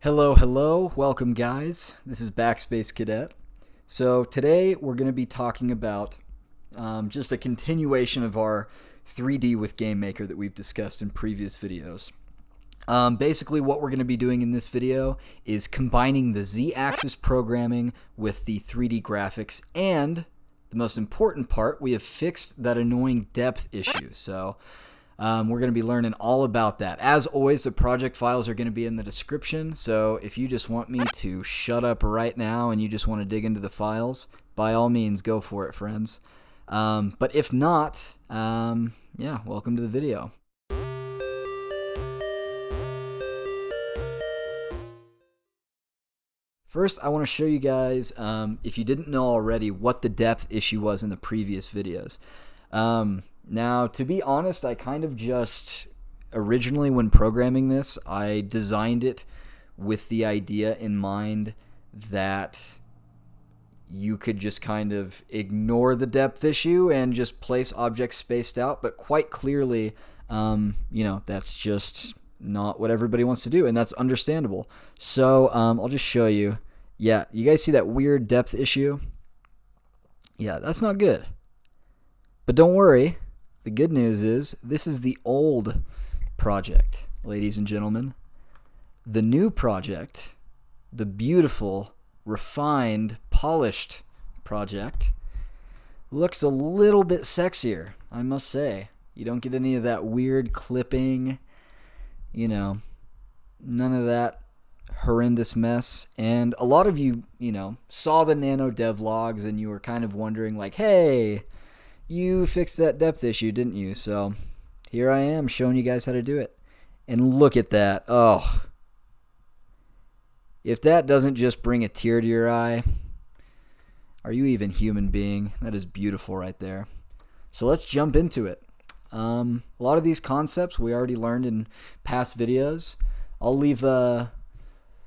Hello, hello. Welcome, guys. This is Backspace Cadet. So today we're going to be talking about just a continuation of our 3D with GameMaker that we've discussed in previous videos. Basically, what we're going to be doing in this video is combining the Z-axis programming with the 3D graphics, and the most important part, we have fixed that annoying depth issue. So we're going to be learning all about that. As always, the project files are going to be in the description, so if you just want me to shut up right now and you just want to dig into the files, by all means, go for it, friends. But if not, yeah, welcome to the video. First, I want to show you guys, if you didn't know already, what the depth issue was in the previous videos. Now, to be honest, I kind of just, originally when programming this, I designed it with the idea in mind that you could just kind of ignore the depth issue and just place objects spaced out, but quite clearly, that's just not what everybody wants to do, and that's understandable. So I'll just show you. Yeah, you guys see that weird depth issue? Yeah, that's not good. But don't worry. The good news is this is the old project, ladies and gentlemen. The new project, the beautiful, refined, polished project, looks a little bit sexier, I must say. You don't get any of that weird clipping, none of that horrendous mess. And a lot of you, saw the nano devlogs and you were kind of wondering like, hey, you fixed that depth issue, didn't you? So here I am showing you guys how to do it. And look at that. Oh, if that doesn't just bring a tear to your eye, are you even human being? That is beautiful right there. So let's jump into it. A lot of these concepts we already learned in past videos. I'll leave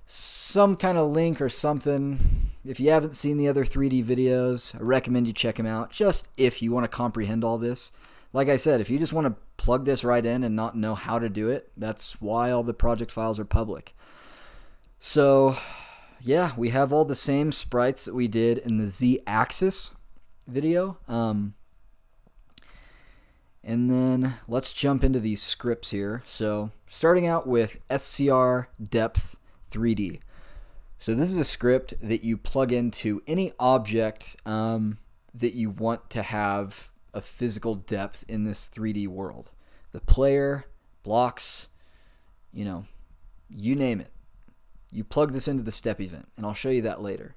some kind of link or something. If you haven't seen the other 3D videos, I recommend you check them out, just if you want to comprehend all this. Like I said, if you just want to plug this right in and not know how to do it, that's why all the project files are public. So, yeah, we have all the same sprites that we did in the Z-axis video. And then let's jump into these scripts here. So, starting out with SCR depth 3D. So this is a script that you plug into any object that you want to have a physical depth in this 3D world. The player, blocks, you name it. You plug this into the step event, and I'll show you that later.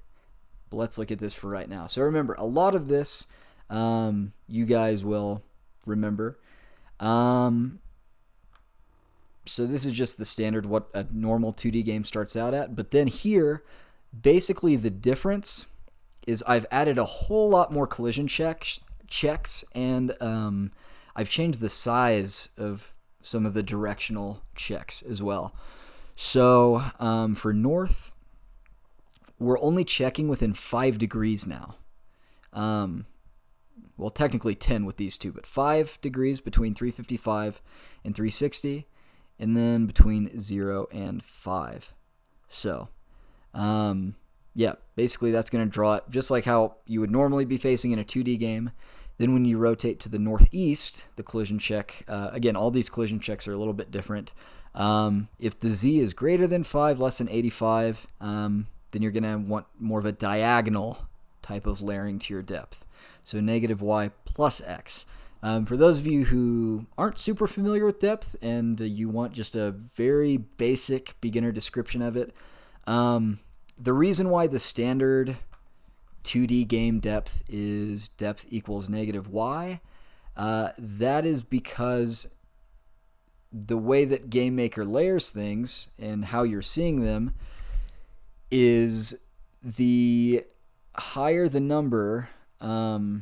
But let's look at this for right now. So remember, a lot of this you guys will remember. So this is just the standard, what a normal 2D game starts out at. But then here, basically the difference is I've added a whole lot more collision checks, and I've changed the size of some of the directional checks as well. So for north, we're only checking within 5 degrees now. Well, technically 10 with these two, but 5 degrees between 355 and 360. And then between 0 and 5. So, yeah, basically that's going to draw it just like how you would normally be facing in a 2D game. Then when you rotate to the northeast, the collision check, again, all these collision checks are a little bit different. If the Z is greater than 5, less than 85, then you're going to want more of a diagonal type of layering to your depth. So negative Y plus X. For those of you who aren't super familiar with depth and you want just a very basic beginner description of it, the reason why the standard 2D game depth is depth equals negative Y, that is because the way that GameMaker layers things and how you're seeing them is the higher the number, the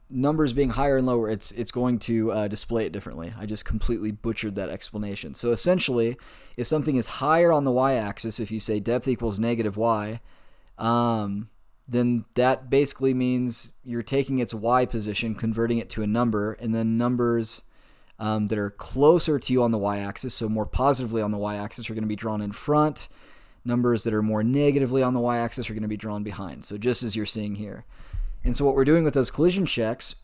numbers being higher and lower, it's going to display it differently. I just completely butchered that explanation. So essentially, if something is higher on the y-axis, if you say depth equals negative y, then that basically means you're taking its y position, converting it to a number, and then numbers that are closer to you on the y-axis, so more positively on the y-axis, are going to be drawn in front. Numbers that are more negatively on the y-axis are going to be drawn behind. So just as you're seeing here. And so what we're doing with those collision checks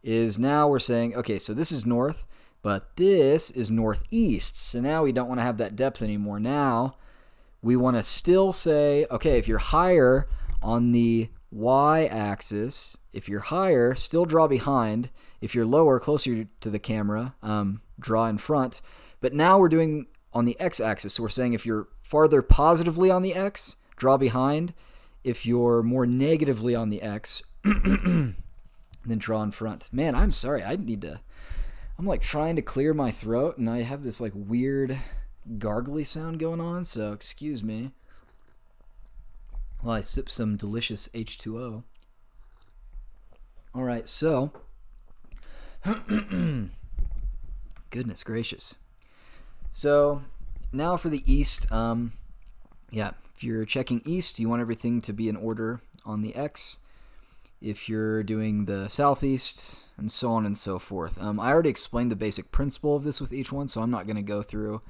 is now we're saying, okay, so this is north, but this is northeast. So now we don't want to have that depth anymore. Now we want to still say, okay, if you're higher on the y-axis, if you're higher, still draw behind. If you're lower, closer to the camera, draw in front. But now we're doing on the x-axis. So we're saying if you're farther positively on the x, draw behind. If you're more negatively on the x, then draw in front. Man, I'm sorry. I'm like trying to clear my throat, and I have this like weird gargly sound going on, so excuse me while I sip some delicious H2O. All right, so goodness gracious. So now for the east, if you're checking east, you want everything to be in order on the X. If you're doing the southeast, and so on and so forth. I already explained the basic principle of this with each one, so I'm not going to go through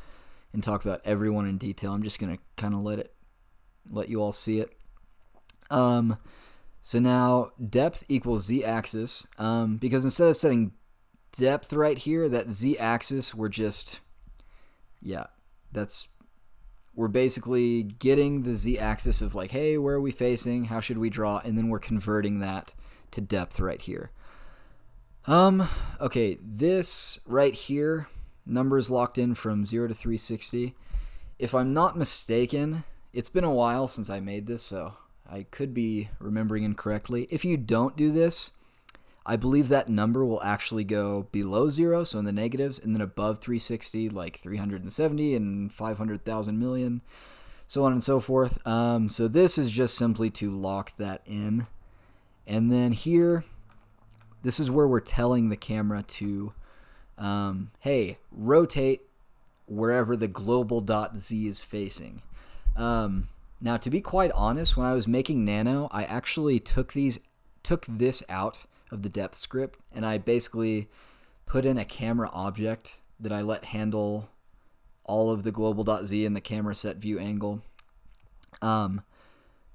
and talk about every one in detail. I'm just going to kind of let you all see it. So now depth equals z-axis, because instead of setting depth right here, that z-axis, we're basically getting the z-axis of like, hey, where are we facing? How should we draw? And then we're converting that to depth right here. Okay, this right here, numbers locked in from 0 to 360. If I'm not mistaken, it's been a while since I made this, so I could be remembering incorrectly. If you don't do this, I believe that number will actually go below 0, so in the negatives, and then above 360, like 370 and 500,000 million, so on and so forth. So this is just simply to lock that in. And then here, this is where we're telling the camera to, hey, rotate wherever the global dot z is facing. Now, to be quite honest, when I was making Nano, I actually took this out of the depth script, and I basically put in a camera object that I let handle all of the global.z and the camera set view angle.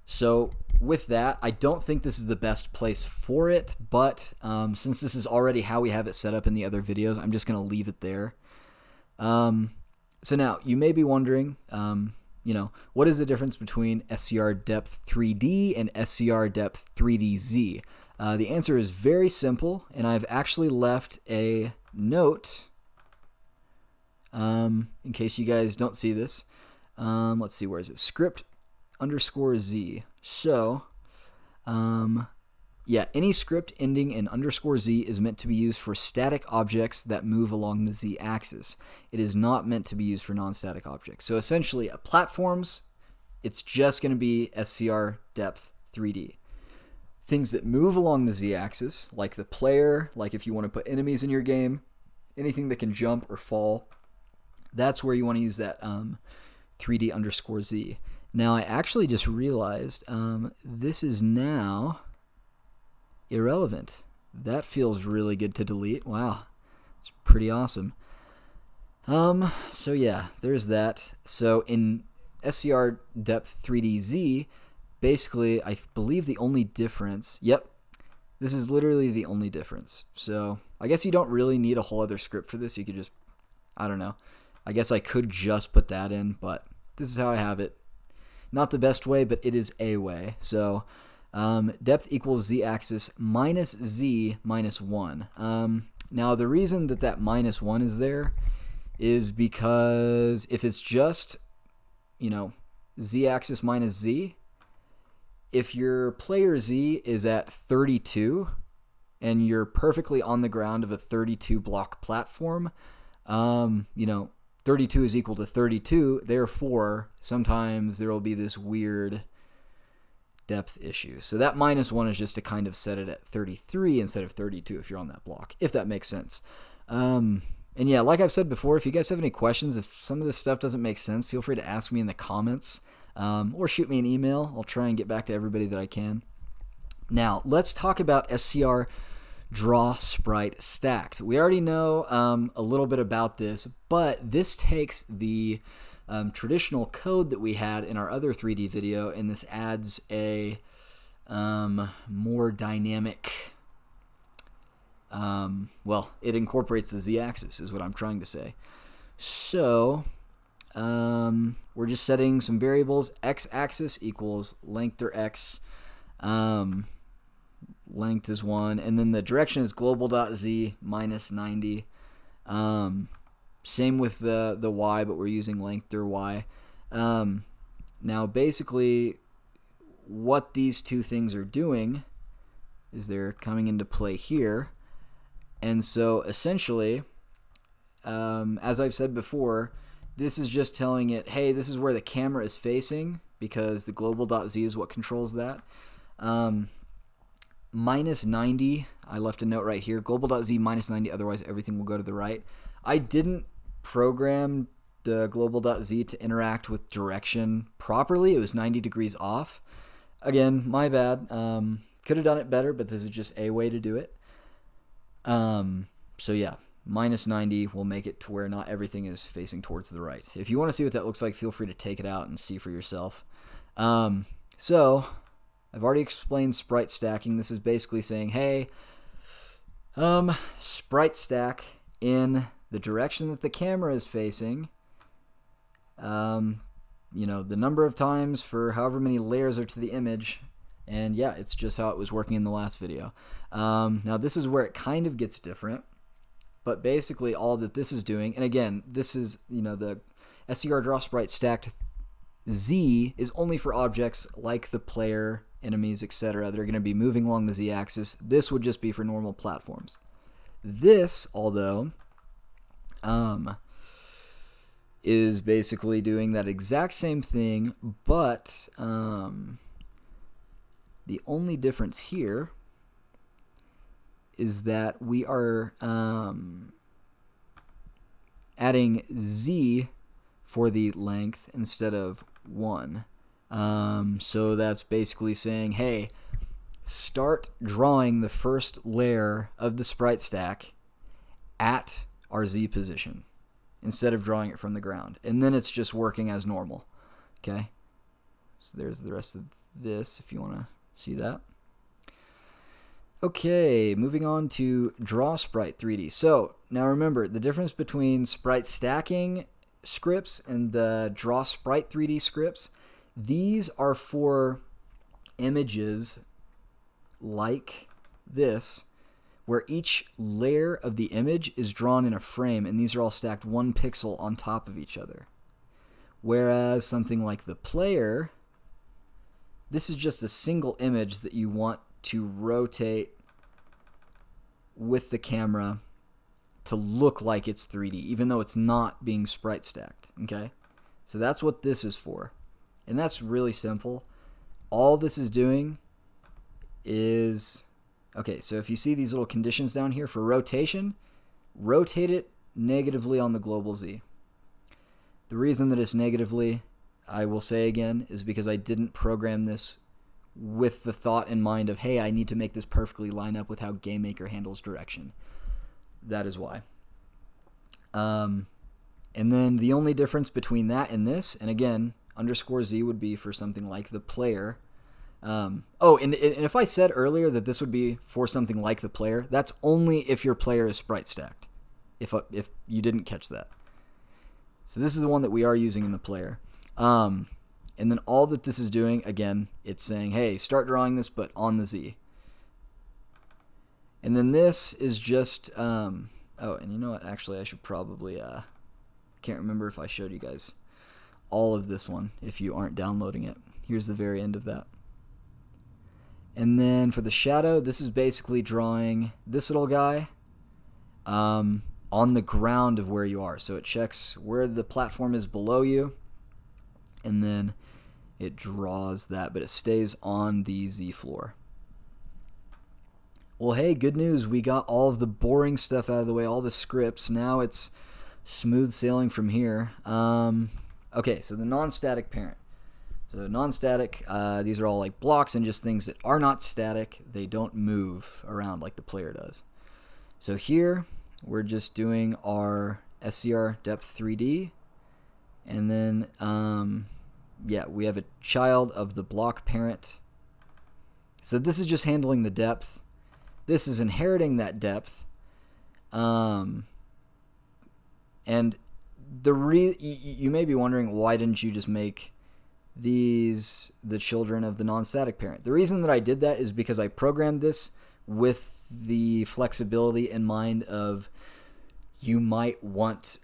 So with that, I don't think this is the best place for it, but since this is already how we have it set up in the other videos, I'm just going to leave it there. So now, you may be wondering, what is the difference between SCR depth 3D and SCR depth 3DZ? The answer is very simple, and I've actually left a note in case you guys don't see this. Let's see, where is it? Script _Z. So, any script ending in _Z is meant to be used for static objects that move along the z-axis. It is not meant to be used for non-static objects. So essentially, platforms, it's just going to be SCR depth 3D. Things that move along the z-axis, like the player, like if you want to put enemies in your game, anything that can jump or fall, that's where you want to use that 3D _Z. Now, I actually just realized this is now irrelevant. That feels really good to delete. Wow, it's pretty awesome. So yeah, there's that. So in SCR depth 3DZ, basically, I believe the only difference, this is literally the only difference. So I guess you don't really need a whole other script for this. You could just, I don't know. I guess I could just put that in, but this is how I have it. Not the best way, but it is a way. So depth equals z-axis minus z minus 1. Now, the reason that minus 1 is there is because if it's just, z-axis minus z, if your player z is at 32 and you're perfectly on the ground of a 32 block platform, 32 is equal to 32, therefore sometimes there will be this weird depth issue. So that minus 1 is just to kind of set it at 33 instead of 32 if you're on that block, if that makes sense. And yeah, like I've said before, if you guys have any questions, if some of this stuff doesn't make sense, feel free to ask me in the comments. Or shoot me an email. I'll try and get back to everybody that I can. Now, let's talk about SCR draw sprite stacked. We already know a little bit about this, but this takes the traditional code that we had in our other 3D video, and this adds a more dynamic, well, it incorporates the z-axis is what I'm trying to say. So we're just setting some variables. X-axis equals length or x. Length is 1, and then the direction is global.z minus 90. Same with the y, but we're using length or y. Now basically what these two things are doing is they're coming into play here. And so essentially, as I've said before, this is just telling it, hey, this is where the camera is facing, because the global.z is what controls that. Minus 90, I left a note right here, global.z minus 90, otherwise everything will go to the right. I didn't program the global.z to interact with direction properly. It was 90 degrees off. Again, my bad. Could have done it better, but this is just a way to do it. So yeah, minus 90 will make it to where not everything is facing towards the right. If you want to see what that looks like, feel free to take it out and see for yourself. So I've already explained sprite stacking. This is basically saying, hey, sprite stack in the direction that the camera is facing, you know, the number of times for however many layers are to the image. And yeah, it's just how it was working in the last video. Now this is where it kind of gets different, but basically all that this is doing, and again, this is, you know, the SCR draw sprite stacked Z is only for objects like the player, enemies, etc. that are going to be moving along the z-axis. This would just be for normal platforms. This, although, is basically doing that exact same thing, but the only difference here is that we are adding z for the length instead of 1. So that's basically saying, hey, start drawing the first layer of the sprite stack at our Z position instead of drawing it from the ground. And then it's just working as normal. Okay? So there's the rest of this if you want to see that. Okay, moving on to draw sprite 3D. So now remember, the difference between sprite stacking scripts and the draw sprite 3D scripts, these are for images like this, where each layer of the image is drawn in a frame, and these are all stacked 1 pixel on top of each other. Whereas something like the player, this is just a single image that you want to rotate with the camera to look like it's 3D, even though it's not being sprite stacked. Okay? So that's what this is for. And that's really simple. All this is doing is, okay, so if you see these little conditions down here for rotation, rotate it negatively on the global Z. The reason that it's negatively, I will say again, is because I didn't program this with the thought in mind of, hey, I need to make this perfectly line up with how GameMaker handles direction. That is why. And then the only difference between that and this, and again, underscore Z would be for something like the player. And if I said earlier that this would be for something like the player, that's only if your player is sprite stacked, if you didn't catch that. So this is the one that we are using in the player. And then all that this is doing, again, it's saying, hey, start drawing this, but on the Z. And then this is just, oh, and you know what, actually I should probably, can't remember if I showed you guys all of this one if you aren't downloading it. Here's the very end of that. And then for the shadow, this is basically drawing this little guy on the ground of where you are. So it checks where the platform is below you, and then it draws that, but it stays on the Z floor. Well, hey, good news. We got all of the boring stuff out of the way, all the scripts. Now it's smooth sailing from here. Okay, so the non-static parent. So non-static, these are all like blocks and just things that are not static. They don't move around like the player does. So here we're just doing our SCR depth 3D, and then yeah, we have a child of the block parent. So this is just handling the depth. This is inheriting that depth. And you may be wondering, why didn't you just make these the children of the non-static parent? The reason that I did that is because I programmed this with the flexibility in mind of you might want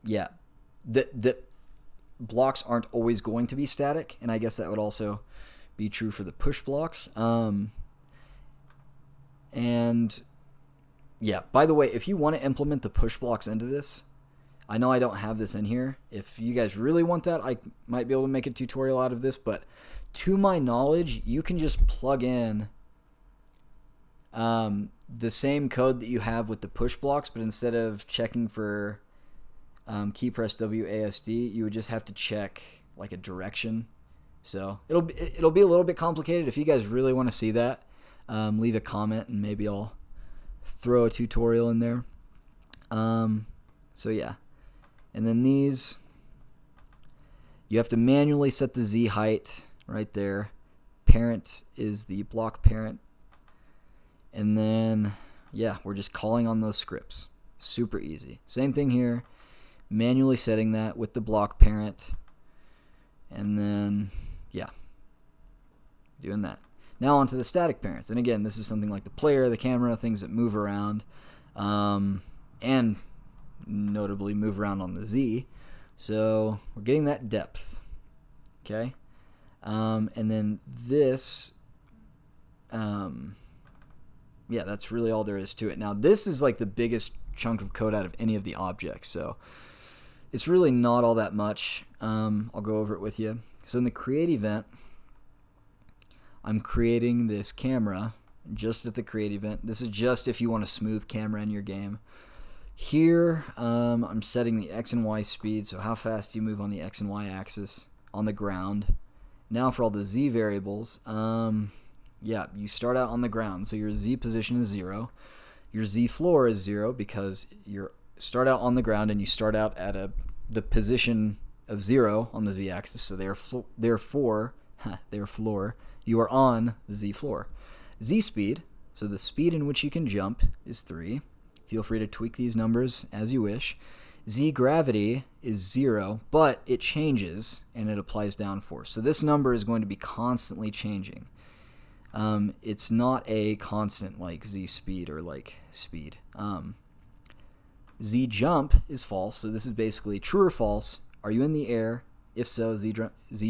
yeah, that blocks aren't always going to be static, and I guess that would also be true for the push blocks. And yeah, by the way, if you want to implement the push blocks into this, I know I don't have this in here. If you guys really want that, I might be able to make a tutorial out of this, but to my knowledge, you can just plug in the same code that you have with the push blocks, but instead of checking for key press WASD, you would just have to check like a direction. So it'll be a little bit complicated. If you guys really want to see that, leave a comment and maybe I'll throw a tutorial in there. So yeah, and then these, you have to manually set the Z height right there. Parent is the block parent, and then yeah, we're just calling on those scripts. Super easy. Same thing here, manually setting that with the block parent, and then yeah, doing that. Now onto the static parents, and again, this is something like the player, the camera, things that move around, and notably move around on the Z. So we're getting that depth, okay? And then this, yeah, that's really all there is to it. Now this is like the biggest chunk of code out of any of the objects, so it's really not all that much. I'll go over it with you. So in the create event, I'm creating this camera just at the create event. This is just if you want a smooth camera in your game. Here, I'm setting the X and Y speed, so how fast you move on the X and Y axis on the ground. Now for all the Z variables, yeah, you start out on the ground, so your Z position is 0. Your Z floor is 0 because you start out on the ground and you start out at the position of 0 on the Z axis, so therefore, you are on the Z floor. Z speed, so the speed in which you can jump, is 3. Feel free to tweak these numbers as you wish. Z gravity is 0, but it changes and it applies downforce. So this number is going to be constantly changing. It's not a constant like Z speed or like speed. Z jump is false, so this is basically true or false. Are you in the air? If so, Z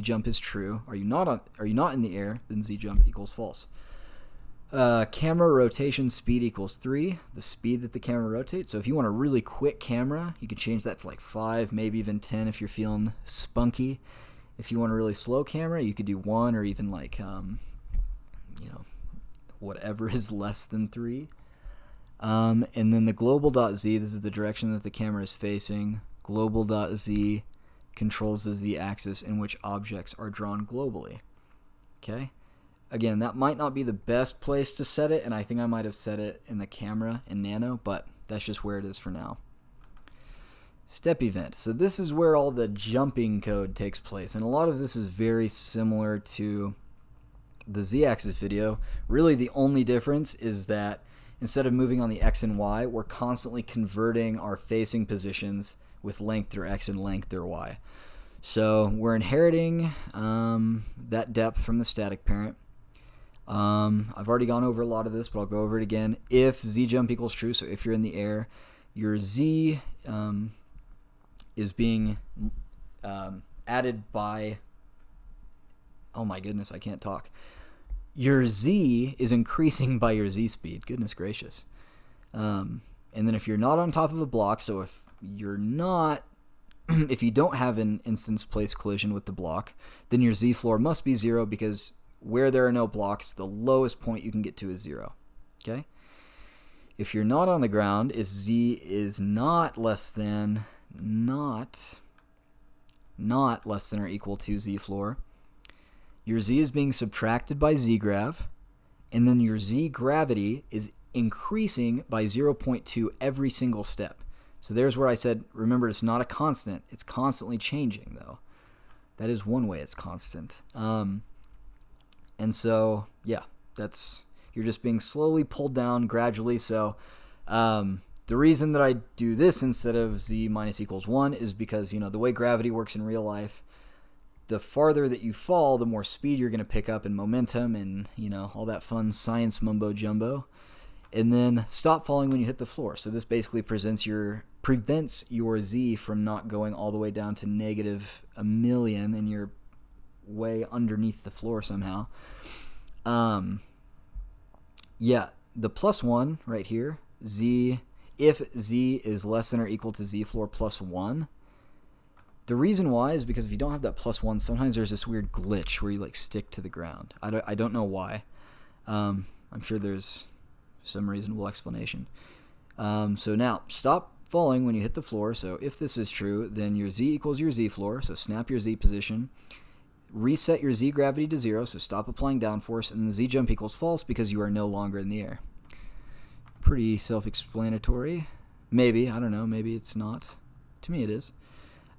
jump is true. Are you not in the air? Then Z jump equals false. Camera rotation speed equals 3, the speed that the camera rotates. So if you want a really quick camera, you can change that to like 5, maybe even 10 if you're feeling spunky. If you want a really slow camera, you could do 1 or even like, you know, whatever is less than 3. And then the global.z, this is the direction that the camera is facing. Global.z controls the z-axis in which objects are drawn globally. Okay? Again, that might not be the best place to set it, and I think I might have set it in the camera in Nano, but that's just where it is for now. Step event. So this is where all the jumping code takes place, and a lot of this is very similar to the z-axis video. Really, the only difference is that instead of moving on the x and y, we're constantly converting our facing positions with length or x and length or y. So we're inheriting that depth from the static parent. I've already gone over a lot of this, but I'll go over it again. If z jump equals true, so if you're in the air, your z is being added by, oh my goodness, I can't talk. Your z is increasing by your z speed. Goodness gracious. And then if you're not on top of a block, so if you're not, if you don't have an instance place collision with the block, then your z floor must be 0 because where there are no blocks, the lowest point you can get to is 0. Okay? If you're not on the ground, if z is not less than, not not less than or equal to z floor, your z is being subtracted by z grav, and then your z gravity is increasing by 0.2 every single step. So there's where I said, remember, it's not a constant. It's constantly changing, though. That is one way it's constant. And so, yeah, you're just being slowly pulled down gradually. So the reason that I do this instead of z minus equals 1 is because, the way gravity works in real life, the farther that you fall, the more speed you're going to pick up and momentum and, all that fun science mumbo jumbo. And then stop falling when you hit the floor. So this basically prevents your z from not going all the way down to -1 million and you're way underneath the floor somehow. Yeah, the +1 right here, if z is less than or equal to z floor +1, the reason why is because if you don't have that +1, sometimes there's this weird glitch where you stick to the ground. I don't know why. I'm sure there's some reasonable explanation. So now, stop falling when you hit the floor. So if this is true, then your z equals your z floor. So snap your z position. Reset your z gravity to 0. So stop applying downforce. And the z jump equals false because you are no longer in the air. Pretty self-explanatory. Maybe. I don't know. Maybe it's not. To me, it is.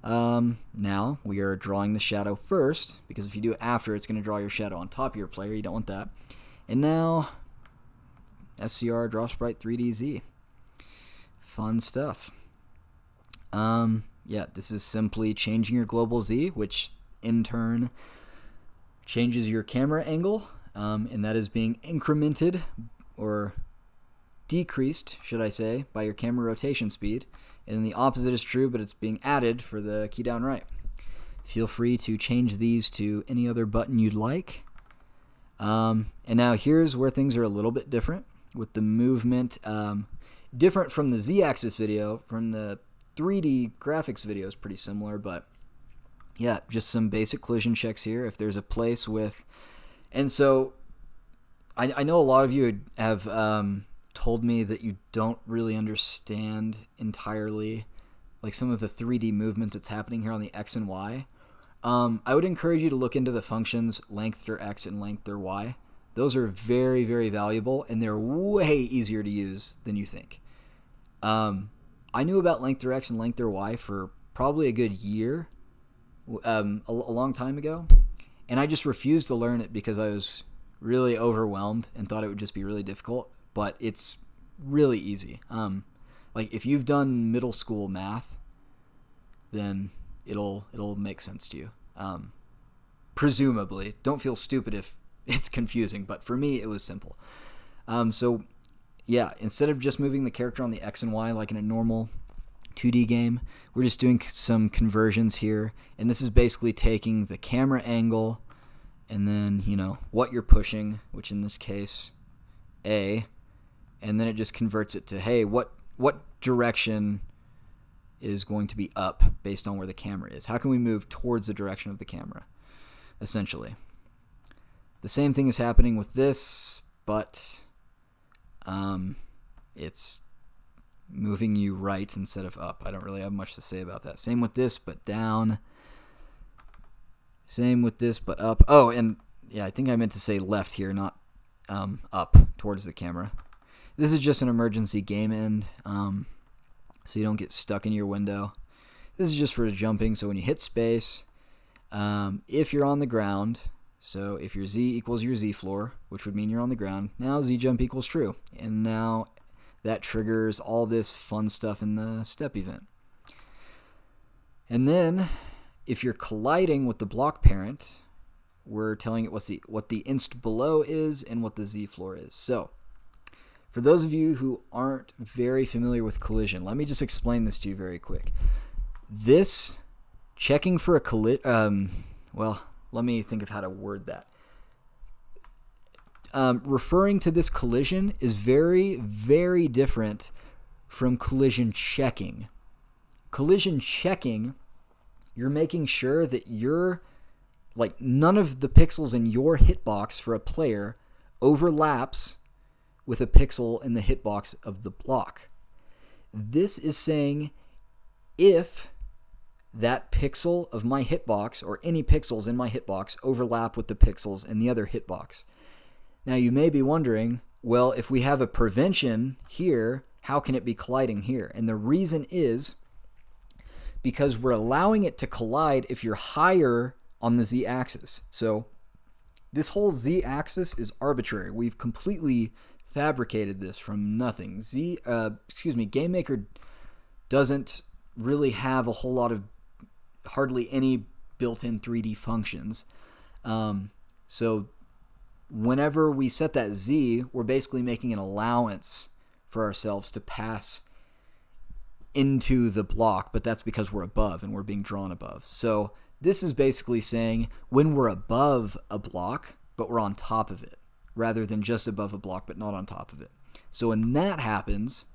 Now, we are drawing the shadow first. Because if you do it after, it's going to draw your shadow on top of your player. You don't want that. And now, SCR, draw sprite 3DZ. Fun stuff. Yeah, this is simply changing your global Z, which in turn changes your camera angle, and that is being incremented or decreased, should I say, by your camera rotation speed. And then the opposite is true, but it's being added for the key down right. Feel free to change these to any other button you'd like. And now here's where things are a little bit different with the movement. Different from the Z-axis video. From the 3D graphics video is pretty similar, but yeah, just some basic collision checks here. If there's a place with, and so I know a lot of you have told me that you don't really understand entirely some of the 3D movement that's happening here on the X and Y. I would encourage you to look into the functions length or X and length or Y. Those are very, very valuable, and they're way easier to use than you think. I knew about length or X and length or Y for probably a good year, a long time ago, and I just refused to learn it because I was really overwhelmed and thought it would just be really difficult, but it's really easy. If you've done middle school math, then it'll make sense to you. Presumably. Don't feel stupid if it's confusing, but for me, it was simple. So, yeah, instead of just moving the character on the X and Y like in a normal 2D game, we're just doing some conversions here, and this is basically taking the camera angle and then, what you're pushing, which in this case, A, and then it just converts it to, hey, what direction is going to be up based on where the camera is? How can we move towards the direction of the camera, essentially? The same thing is happening with this, but it's moving you right instead of up. I don't really have much to say about that. Same with this, but down. Same with this, but up. Oh, and yeah, I think I meant to say left here, not up towards the camera. This is just an emergency game end, so you don't get stuck in your window. This is just for jumping, so when you hit space, if you're on the ground, so if your Z equals your Z floor, which would mean you're on the ground, now Z jump equals true. And now that triggers all this fun stuff in the step event. And then if you're colliding with the block parent, we're telling it what the inst below is and what the Z floor is. So for those of you who aren't very familiar with collision, let me just explain this to you very quick. This checking for a collision, well, let me think of how to word that. Referring to this collision is very, very different from collision checking. Collision checking, you're making sure that none of the pixels in your hitbox for a player overlaps with a pixel in the hitbox of the block. This is saying if that pixel of my hitbox, or any pixels in my hitbox, overlap with the pixels in the other hitbox. Now you may be wondering, well, if we have a prevention here, how can it be colliding here? And the reason is because we're allowing it to collide if you're higher on the z-axis. So this whole z-axis is arbitrary. We've completely fabricated this from nothing. GameMaker doesn't really have a whole lot of, hardly any built-in 3D functions. So whenever we set that z, we're basically making an allowance for ourselves to pass into the block, but that's because we're above and we're being drawn above. So this is basically saying when we're above a block, but we're on top of it, rather than just above a block, but not on top of it. So when that happens,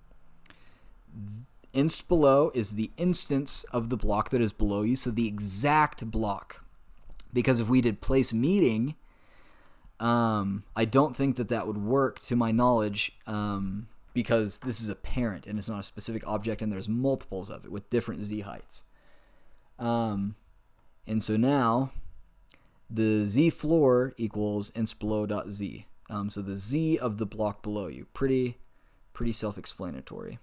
inst below is the instance of the block that is below you, so the exact block. Because if we did place meeting, I don't think that would work to my knowledge, because this is a parent and it's not a specific object, and there's multiples of it with different z heights. And so now the z floor equals inst below.z. So the z of the block below you. Pretty self-explanatory.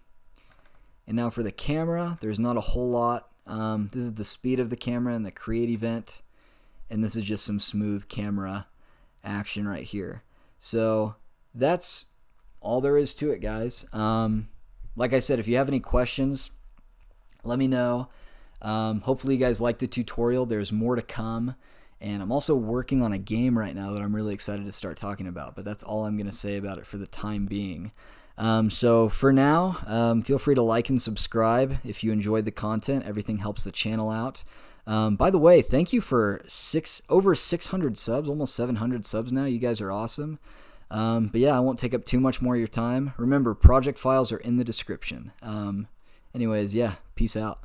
And now for the camera, there's not a whole lot. This is the speed of the camera and the create event. And this is just some smooth camera action right here. So that's all there is to it, guys. Like I said, if you have any questions, let me know. Hopefully you guys liked the tutorial. There's more to come. And I'm also working on a game right now that I'm really excited to start talking about. But that's all I'm going to say about it for the time being. So for now, feel free to like and subscribe if you enjoyed the content. Everything helps the channel out. By the way, thank you for over 600 subs, almost 700 subs now. You guys are awesome. But yeah, I won't take up too much more of your time. Remember, project files are in the description. Anyways, yeah, peace out.